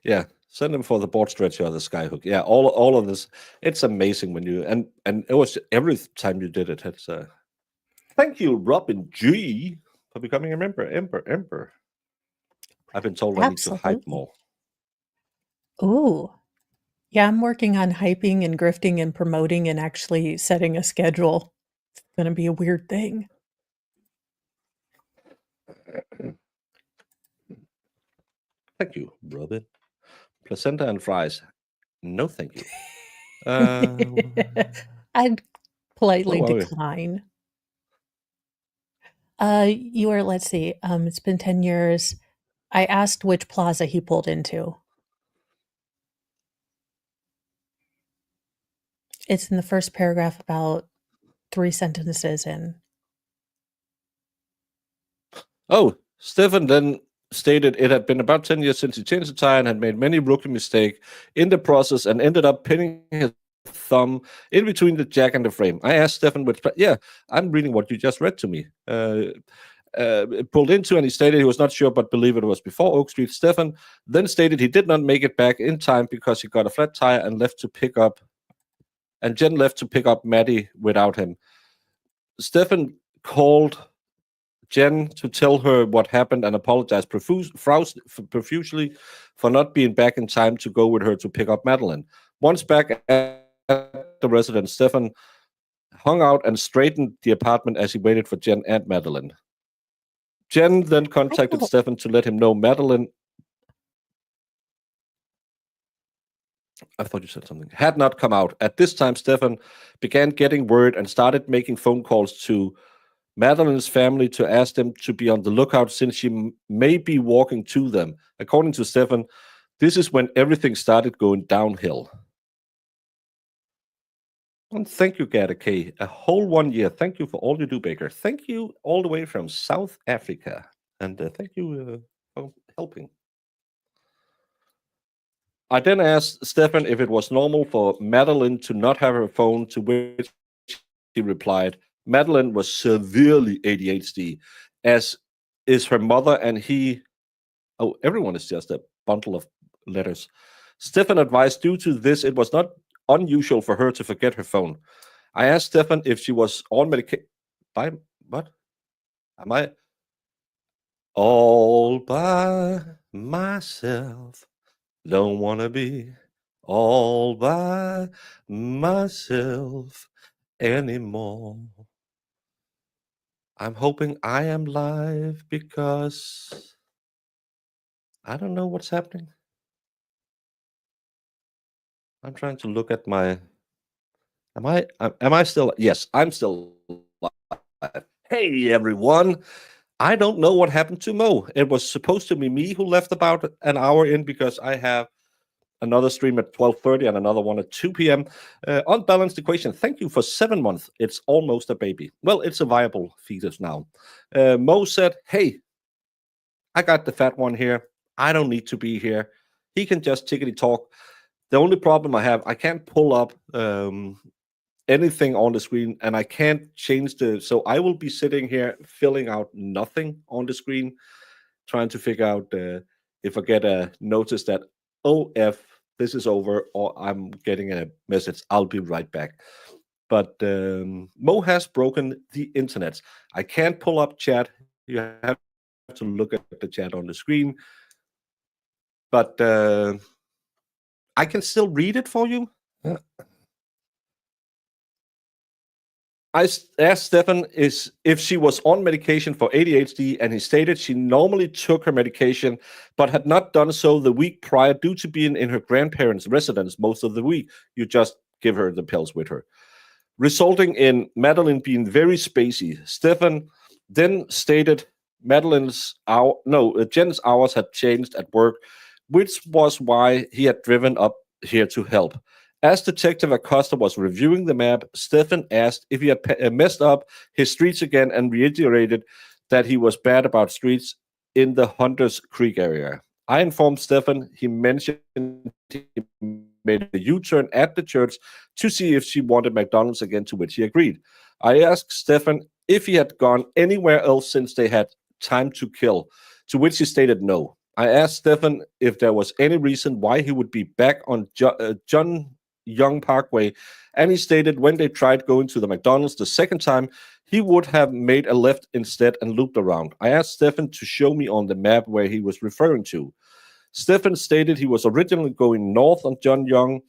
Yeah. Send them for the board stretcher or the skyhook. Yeah, all of this. It's amazing when you and it was every time you did it. It's thank you, Robin G, for becoming a member. Ember. I've been told I need to hype Absolutely. more. Ooh. Yeah, I'm working on hyping and grifting and promoting and actually setting a schedule. It's gonna be a weird thing. Thank you, Robin. Placenta and fries. No, thank you. Uh, I'd politely where were we? decline. You are, let's see, it's been 10 years. I asked which plaza he pulled into. It's in the first paragraph about 3 sentences in. Oh, Stephan, then stated it had been about 10 years since he changed the tire and had made many rookie mistakes in the process and ended up pinning his thumb in between the jack and the frame. I asked Stephan, yeah, I'm reading what you just read to me. Pulled into, and he stated he was not sure but believed it was before Oak Street. Stephan then stated he did not make it back in time because he got a flat tire and Jen left to pick up Maddie without him. Stephan called Jen to tell her what happened and apologized profusely for not being back in time to go with her to pick up Madeline. Once back at the residence, Stephan hung out and straightened the apartment as he waited for Jen and Madeline. Jen then contacted Stephan to let him know Madeline, I thought you said something, had not come out. At this time, Stephan began getting word and started making phone calls to Madeline's family to ask them to be on the lookout since she may be walking to them. According to Stephan, this is when everything started going downhill. And thank you, Gata K. A whole 1 year. Thank you for all you do, Baker. Thank you all the way from South Africa. And thank you for helping. I then asked Stephan if it was normal for Madeline to not have her phone, to which he replied, Madeline was severely ADHD, as is her mother and he. Oh, everyone is just a bundle of letters. Stephan advised due to this, it was not unusual for her to forget her phone. I asked Stephan if she was on medication. By what? Am I all by myself? Don't want to be all by myself anymore. I'm hoping I am live because I don't know what's happening. I'm trying to look at my. Am I still? Yes, I'm still live. Hey everyone. I don't know what happened to Mo. It was supposed to be me who left about an hour in because I have another stream at 12:30 and another one at 2 p.m. Unbalanced equation. Thank you for 7 months. It's almost a baby. Well, it's a viable fetus now. Mo said, hey, I got the fat one here. I don't need to be here. He can just tickety talk. The only problem I have, I can't pull up anything on the screen and I can't change so I will be sitting here filling out nothing on the screen, trying to figure out if I get a notice that, oh, this is over, or I'm getting a message, I'll be right back. But Mo has broken the internet. I can't pull up chat. You have to look at the chat on the screen. But I can still read it for you. I asked Stephan if she was on medication for ADHD, and he stated she normally took her medication, but had not done so the week prior due to being in her grandparents' residence most of the week. You just give her the pills with her, resulting in Madeline being very spacey. Stephan then stated Jen's hours had changed at work, which was why he had driven up here to help. As Detective Acosta was reviewing the map, Stephan asked if he had messed up his streets again and reiterated that he was bad about streets in the Hunters Creek area. I informed Stephan he mentioned he made a U-turn at the church to see if she wanted McDonald's again, to which he agreed. I asked Stephan if he had gone anywhere else since they had time to kill, to which he stated no. I asked Stephan if there was any reason why he would be back on John Young Parkway, and he stated when they tried going to the McDonald's the second time, he would have made a left instead and looped around. I asked Stephan to show me on the map where he was referring to. Stephan stated he was originally going north on John Young,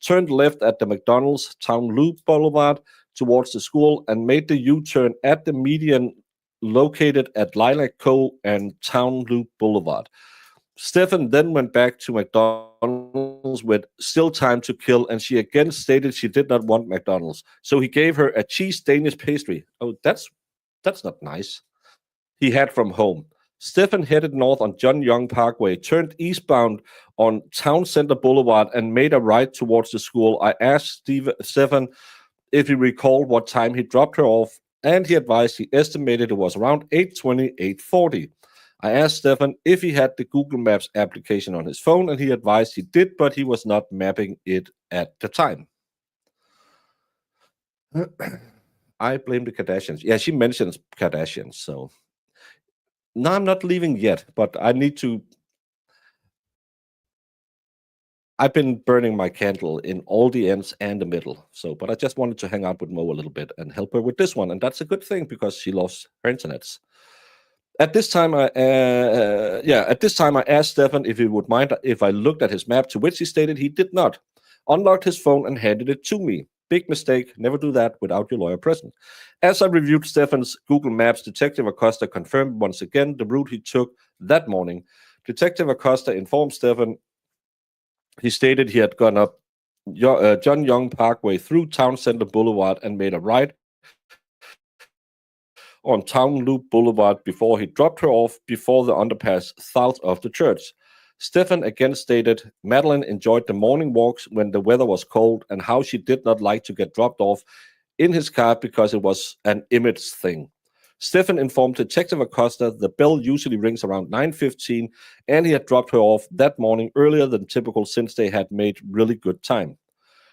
turned left at the McDonald's Town Loop Boulevard towards the school, and made the U-turn at the median located at Lilac Cove and Town Loop Boulevard. Stephan then went back to McDonald's with still time to kill, and she again stated she did not want McDonald's. So he gave her a cheese Danish pastry. Oh, that's not nice. He had from home. Stephan headed north on John Young Parkway, turned eastbound on Town Center Boulevard, and made a right towards the school. I asked Stephan if he recalled what time he dropped her off, and he advised he estimated it was around 8:20, 8:40. I asked Stephan if he had the Google Maps application on his phone, and he advised he did, but he was not mapping it at the time. I blame the Kardashians. Yeah, she mentions Kardashians, so no, I'm not leaving yet, but I need to. I've been burning my candle in all the ends and the middle. So, but I just wanted to hang out with Mo a little bit and help her with this one, and that's a good thing because she loves her internets. At this time, I asked Stephan if he would mind if I looked at his map, to which he stated he did not. Unlocked his phone and handed it to me. Big mistake. Never do that without your lawyer present. As I reviewed Stephan's Google Maps, Detective Acosta confirmed once again the route he took that morning. Detective Acosta informed Stephan he stated he had gone up John Young Parkway through Town Center Boulevard and made a right on Town Loop Boulevard before he dropped her off before the underpass south of the church. Stephan again stated Madeline enjoyed the morning walks when the weather was cold and how she did not like to get dropped off in his car because it was an image thing. Stephan informed Detective Acosta the bell usually rings around 9:15 and he had dropped her off that morning earlier than typical since they had made really good time.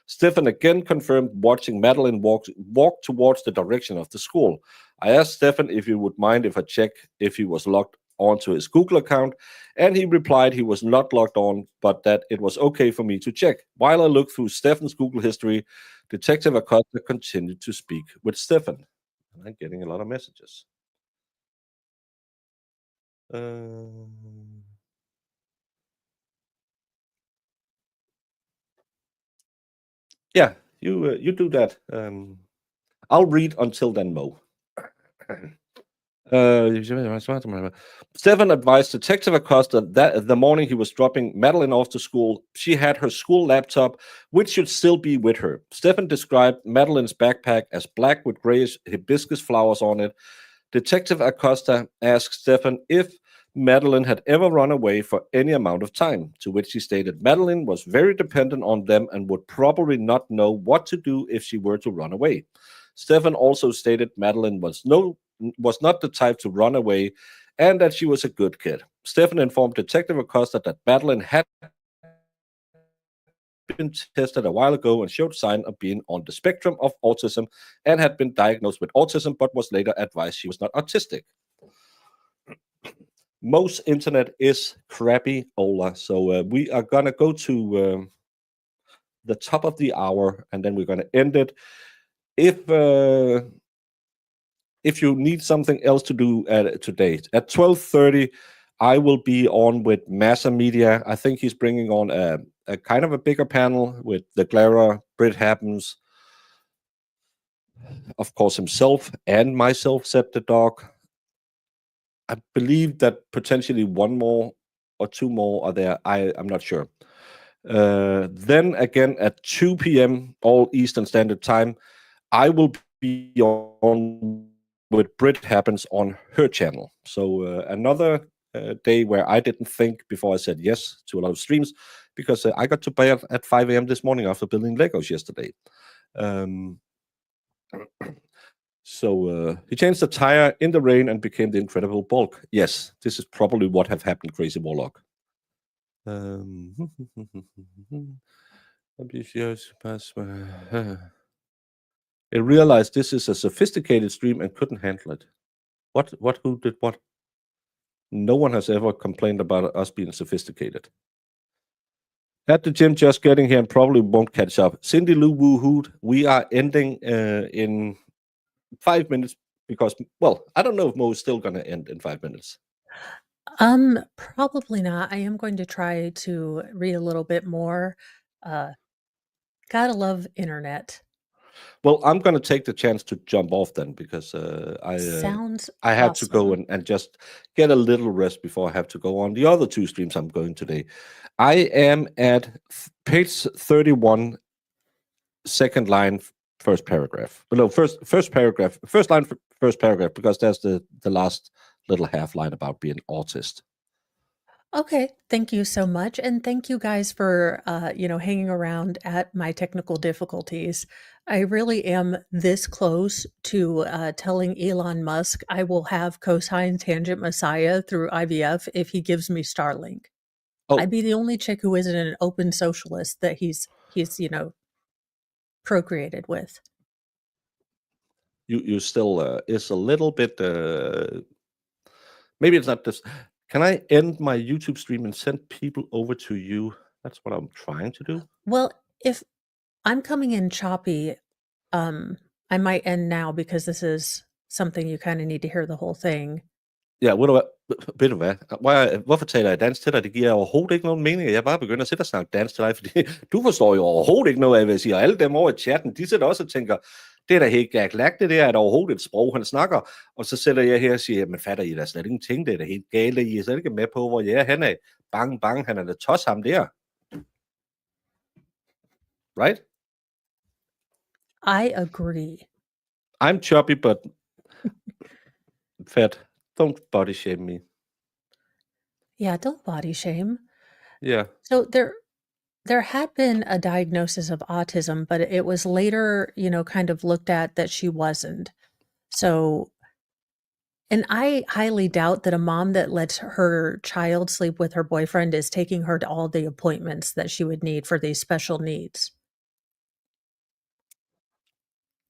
Stephan again confirmed watching Madeline walk towards the direction of the school. I asked Stephan if he would mind if I check if he was logged onto his Google account, and he replied he was not logged on, but that it was okay for me to check. While I looked through Stephan's Google history, Detective Acosta continued to speak with Stephan. And I'm getting a lot of messages. Yeah, you do that. I'll read until then, Mo. Stephan advised Detective Acosta that the morning he was dropping Madeline off to school, she had her school laptop, which should still be with her. Stephan described Madeline's backpack as black with grayish hibiscus flowers on it. Detective Acosta asked Stephan if Madeline had ever run away for any amount of time, to which he stated Madeline was very dependent on them and would probably not know what to do if she were to run away. Stephan also stated Madeline was not the type to run away and that she was a good kid. Stephan informed Detective Acosta that Madeline had been tested a while ago and showed signs of being on the spectrum of autism and had been diagnosed with autism but was later advised she was not autistic. Most internet is crappy, Ola. So we are going to go to the top of the hour and then we're going to end it. If you need something else to do today, at 12:30, I will be on with Massa Media. I think he's bringing on a kind of a bigger panel with the Clara, Brit Happens, of course, himself and myself, said the dog. I believe that potentially one more or two more are there. I'm not sure. Then again at 2 p.m. all Eastern Standard Time, I will be on with Brit Happens on her channel. So another day where I didn't think before I said yes to a lot of streams because I got to bed at 5 a.m. this morning after building Legos yesterday. So he changed the tire in the rain and became the Incredible Bulk. Yes, this is probably what have happened, Crazy Warlock. I realized this is a sophisticated stream and couldn't handle it. What? Who did what? No one has ever complained about us being sophisticated. At the gym, just getting here and probably won't catch up. Cindy Lou Woo Hoot, we are ending in 5 minutes because, well, I don't know if Mo is still going to end in 5 minutes. Probably not. I am going to try to read a little bit more. Gotta love internet. Well, I'm going to take the chance to jump off then because Sounds I had to go awesome. and just get a little rest before I have to go on the other two streams I'm going today. I am at page 31, second line, first paragraph. No, first paragraph, first line, first paragraph, because that's the last little half line about being autist. Okay, thank you so much, and thank you guys for, hanging around at my technical difficulties. I really am this close to, telling Elon Musk I will have cosine tangent messiah through IVF if he gives me Starlink. I'd Oh, be the only chick who isn't an open socialist that he's procreated with. you still is a little bit. Maybe it's not this. Can I end my YouTube stream and send people over to you? That's what I'm trying to do. Well, if I'm coming in choppy, um, I might end now because this is something you kinda need to hear the whole thing. Ja, ved du hvad? Hvorfor taler jeg dansk til dig? Det giver overhovedet ikke nogen mening, at jeg bare begynder at sidde og snakke dansk til dig, fordi du forstår jo overhovedet ikke noget af, hvad jeg siger. Og alle dem over i chatten, de sidder også og tænker, det er da helt gak, det der er da overhovedet et sprog, han snakker. Og så sætter jeg her og siger, men fatter I da slet ingenting, det er da helt galt, I er slet ikke med på, hvor jeg er henne. Bang, bang, han er da tos ham der. Right? I agree. I'm choppy, but fat. Don't body shame me. Yeah, don't body shame. Yeah. So there had been a diagnosis of autism, but it was later, kind of looked at that she wasn't. So, and I highly doubt that a mom that lets her child sleep with her boyfriend is taking her to all the appointments that she would need for these special needs.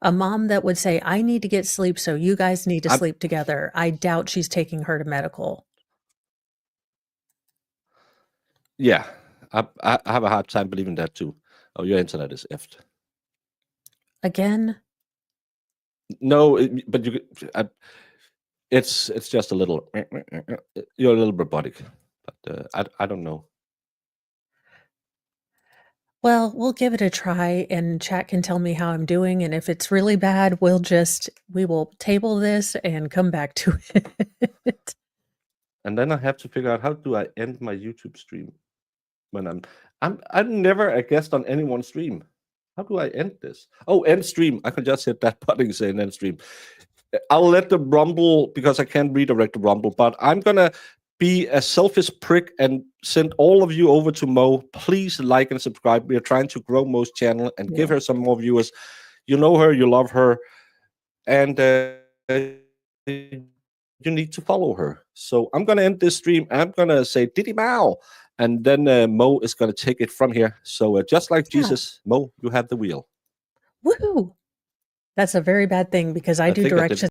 A mom that would say, "I need to get sleep, so you guys need to I'm, sleep together." I doubt she's taking her to medical. yeah. I have a hard time believing that too. Oh, your internet is effed. Again, No, but it's just a little. You're a little robotic, but I don't know. well, we'll give it a try and chat can tell me how I'm doing, and if it's really bad, we will table this and come back to it. And then I have to figure out how do I end my YouTube stream when I'm never a guest on anyone's stream. How do I end this? Oh, end stream. I can just hit that button and say end stream. I'll let the Rumble because I can't redirect the Rumble, but I'm gonna be a selfish prick and send all of you over to Mo. Please like and subscribe. We are trying to grow Mo's channel and give Yeah. her some more viewers. You know her, you love her, and you need to follow her. So I'm gonna end this stream. I'm gonna say Diddy Mao, and then Mo is gonna take it from here. So just like Yeah. Jesus, Mo, you have the wheel. Woohoo! That's a very bad thing because I I do think I did directions